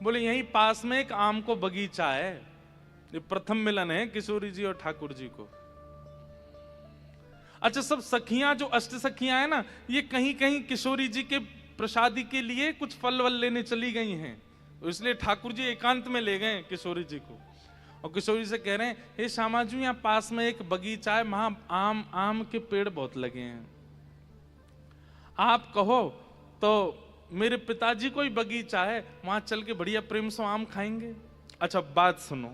बोले यहीं पास में एक आम को बगीचा है। ये प्रथम मिलन है किशोरी जी और ठाकुर जी को। अच्छा, सब सखियां जो अष्ट सखियां है ना, ये कहीं कहीं किशोरी जी के प्रसादी के लिए कुछ फल वल लेने चली गई हैं, तो इसलिए ठाकुर जी एकांत में ले गए किशोरी जी को। और किशोरी से कह रहे हैं, हे श्यामा जी, यहाँ पास में एक बगीचा है, वहां आम के पेड़ बहुत लगे हैं, आप कहो तो मेरे पिताजी को ही बगीचा है, वहां चल के बढ़िया प्रेम से आम खाएंगे। अच्छा बात सुनो,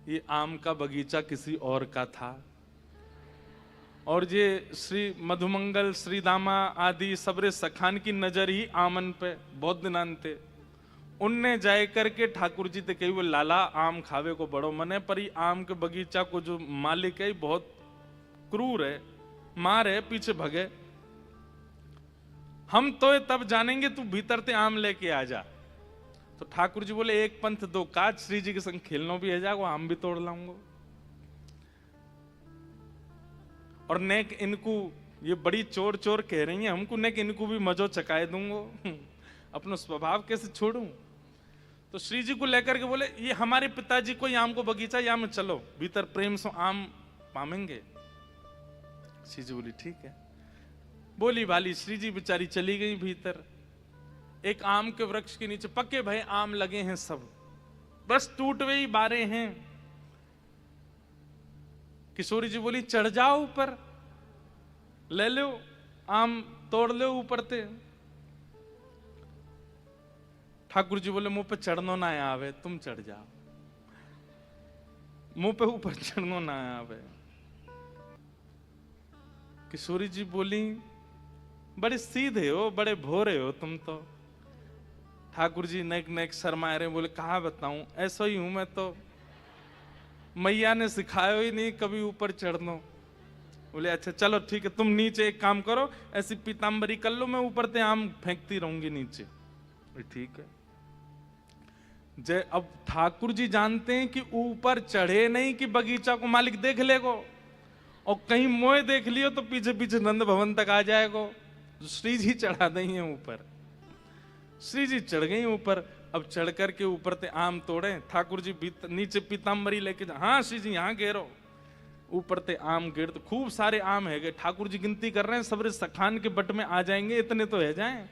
ये आम का बगीचा किसी और का था, और ये श्री मधुमंगल, श्री दामा आदि सबरे सखान की नजर ही आमन पे बहुत दिनान थे। उनने जाए करके ठाकुर जी ते कही, वो लाला आम खावे को बड़ो मन है, पर ये आम के बगीचा को जो मालिक है बहुत क्रूर है, मार है, पीछे भगे, हम तो तब जानेंगे, तू भीतर ते आम लेके आ जा। तो ठाकुर जी बोले, एक पंथ दो काज, श्री जी के संग खेलनो भी है जागो, आम भी तोड़ लाऊंगा। और नेक इनको, ये बड़ी चोर चोर कह रही हैं हमको, नेक इनको भी मजो चकाए दूंगो, अपना स्वभाव कैसे छोड़ूं। तो श्री जी को लेकर के बोले, ये हमारे पिताजी को आम को बगीचा, यहाँ में चलो, भीतर प्रेम से आम पामेंगे। श्री जी बोली ठीक है। बोली भाली श्री जी बेचारी चली गई भीतर। एक आम के वृक्ष के नीचे पक्के भय आम लगे हैं सब, बस टूटवे ही बारे हैं। किशोरी जी बोली, चढ़ जाओ ऊपर, ले लो आम, तोड़ लो ऊपर ते। ठाकुर जी बोले, मुंह पे चढ़नो ना आवे, तुम चढ़ जाओ, मुंह पे ऊपर चढ़नो ना आवे। किशोरी जी बोली, बड़े सीधे हो, बड़े भोरे हो तुम तो। ठाकुर जी नेक नेक शर्माए रहे, बोले कहा बताऊं, ऐसा ही हूं मैं तो, मैया ने सिखाया ही नहीं कभी ऊपर चढ़नो। बोले अच्छा चलो ठीक है, तुम नीचे एक काम करो, ऐसी पीतांबरी कर लो, मैं ऊपर ते आम फेंकती रहूंगी नीचे। ठीक है। जय अब ठाकुर जी जानते हैं कि ऊपर चढ़े नहीं कि बगीचा को मालिक देख लेगो, और कहीं मोए देख लियो तो पीछे पीछे नंद भवन तक आ जाएगो। श्री जी चढ़ा देंगे ऊपर। श्री जी चढ़ गई ऊपर। अब चढ़ करके ऊपर ते आम तोड़े, ठाकुर जी नीचे पीतांबरी लेके हाँ श्री जी यहाँ गिरो, ऊपर ते आम गिर, तो खूब सारे आम है गए। ठाकुर जी गिनती कर रहे हैं, सबरे सखान के बट में आ जाएंगे, इतने तो है जाएं,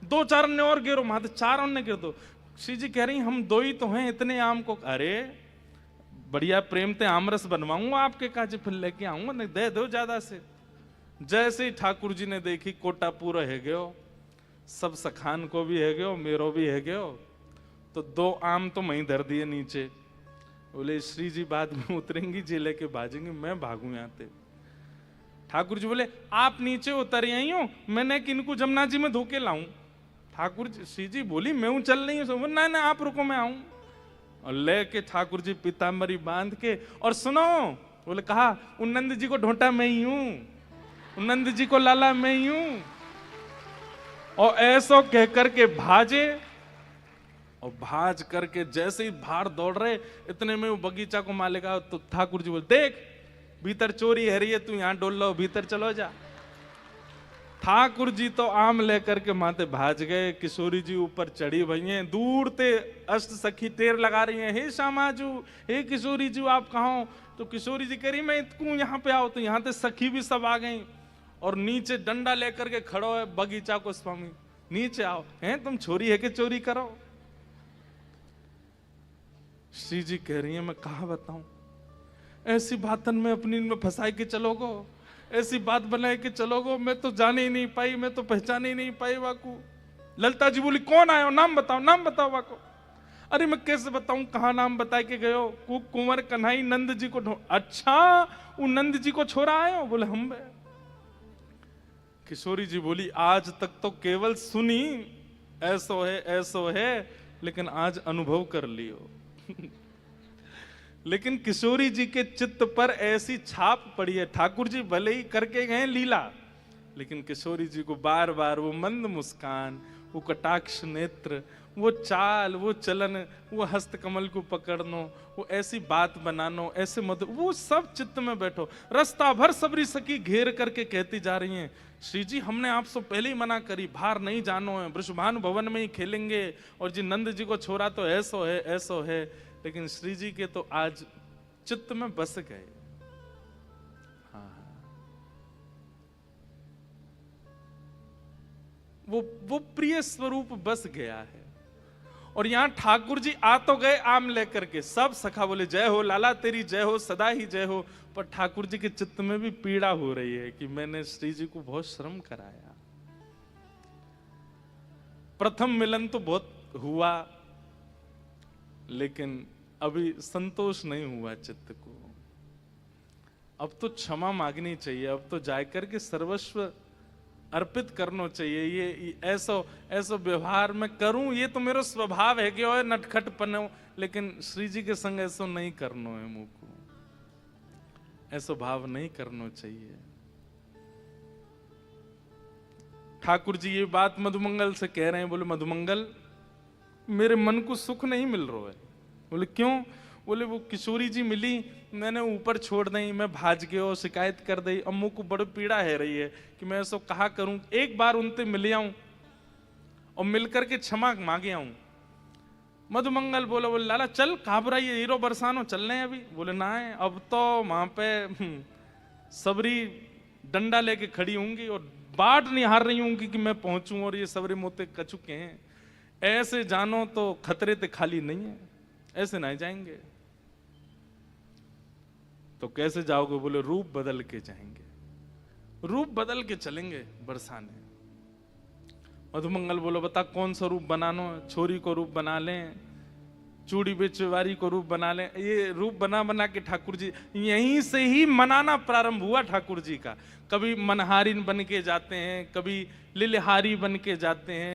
दो चार ने और गिरो, माते चार ने गिर दो। श्री जी कह रही हम दो ही तो हैं, इतने आम को, अरे बढ़िया प्रेम ते आमरस बनवाऊंगा आपके काज, फिर लेके आऊंगा, नहीं दे दो ज्यादा से। जैसे ही ठाकुर जी ने देखी कोटा पूरा है गयो, सब सखान को भी है गयो, मेरो भी है गयो, तो दो आम तो वहीं धर दिए नीचे। बोले श्री जी बाद में उतरेंगी, जी लेके भाजेंगे, मैं भागू यहाँ से। ठाकुर जी बोले आप नीचे उतर आई हो, मैंने किनको जमुना जी में धोके लाऊं। ठाकुर जी, श्री जी बोली मैं हूं चल रही हूं, ना ना आप रुको मैं आऊं। और लेके ठाकुर जी पीतांबरी बांध के, और सुनो, बोले कहा उन नंद जी को ढोंटा मैं ही हूं, उन नंद जी को लाला मैं ही हूं। और ऐसो कह करके भाजे, और भाज करके जैसे ही बाहर दौड़ रहे, इतने में वो बगीचा को मालिक आया, तो ठाकुर जी बोले देख भीतर चोरी है रही है, तू यहां डोल लो, भीतर चलो जा। ठाकुर जी तो आम लेकर के माते भाज गए। किशोरी जी ऊपर चढ़ी भई हैं, दूर ते अष्ट सखी टेर लगा रही हैं, हे श्यामाजू, हे किशोरी जी आप कहाँ हो। तो किशोरी जी कह रही मैं इतकू यहाँ पे आओ, तो यहाँ ते सखी भी सब आ गई, और नीचे डंडा लेकर के खड़ो है बगीचा को स्वामी, नीचे आओ, हैं तुम छोरी है कि चोरी करो। श्री जी कह रही है मैं कहा बताऊं, ऐसी बातन में अपनी में फंसाई के चलोगो, ऐसी बात बनाए के चलोगो, मैं तो जाने ही नहीं पाई, मैं तो पहचाने ही नहीं पाई वाकू। ललिता जी बोली कौन आयो, नाम बताओ, नाम बताओ वाको। अरे मैं कैसे बताऊं, कहा नाम बता के गयो, कुंवर कन्हई नंद जी को अच्छा वो नंद जी को छोरा आयो, बोले हम। किशोरी जी बोली आज तक तो केवल सुनी, ऐसो है, लेकिन आज अनुभव कर लियो। लेकिन किशोरी जी के चित्त पर ऐसी छाप पड़ी है, ठाकुर जी भले ही करके गए लीला, लेकिन किशोरी जी को बार बार वो मंद मुस्कान, वो कटाक्ष नेत्र, वो चाल, वो चलन, वो हस्त कमल को पकड़नो, वो ऐसी बात बनानो, ऐसे मधुर, वो सब चित्त में बैठो। रास्ता भर सबरी सखी घेर करके कहती जा रही हैं, श्री जी हमने आपसे पहले ही मना करी, बाहर नहीं जानो है, वृषभानु भवन में ही खेलेंगे, और जी नंद जी को छोड़ा तो ऐसो है ऐसो है। लेकिन श्री जी के तो आज चित्त में बस गए। वो प्रिय स्वरूप बस गया है। और यहां ठाकुर जी आ तो गए आम लेकर के, सब सखा बोले जय हो लाला तेरी जय हो, सदा ही जय हो। पर ठाकुर जी के चित्त में भी पीड़ा हो रही है कि मैंने श्री जी को बहुत श्रम कराया। प्रथम मिलन तो बहुत हुआ, लेकिन अभी संतोष नहीं हुआ चित्त को। अब तो क्षमा मांगनी चाहिए, अब तो जाकर के सर्वस्व अर्पित करना चाहिए। ये ऐसा व्यवहार मैं करूं, ये तो मेरा स्वभाव है कि ओए नटखट पनो, लेकिन श्री जी के संग ऐसा नहीं करना है। मुंह को ऐसा भाव नहीं करना चाहिए। ठाकुर जी ये बात मधुमंगल से कह रहे हैं। बोले मधुमंगल मेरे मन को सुख नहीं मिल रहा है। बोले क्यों? बोले वो किशोरी जी मिली, मैंने ऊपर छोड़ दी, मैं भाज गयो, शिकायत कर दी। अम्मू को बड़ी पीड़ा है रही है कि मैं ऐसा कहा करूं, एक बार उनसे मिल आऊं और मिलकर के क्षमा मांगे आऊं। मधुमंगल बोले लाला चल घबराइए, हीरो बरसानो चल रहे हैं अभी। बोले ना है, अब तो वहां पे सबरी डंडा लेके खड़ी होंगी और बाट निहार रही होंगी कि मैं पहुंचूं, और ये सबरे मोते कचुके हैं। ऐसे जानो तो खतरे ते खाली नहीं है, ऐसे नहीं जाएंगे। तो कैसे जाओगे? बोले रूप बदल के जाएंगे, रूप बदल के चलेंगे बरसाने। मधुमंगल बोलो बता कौन सा रूप बनानो है? छोरी को रूप बना लें, चूड़ी बेचवारी को रूप बना लें। ये रूप बना बना के ठाकुर जी यहीं से ही मनाना प्रारंभ हुआ ठाकुर जी का। कभी मनहारिन बन के जाते हैं, कभी लिलहारी बन के जाते हैं।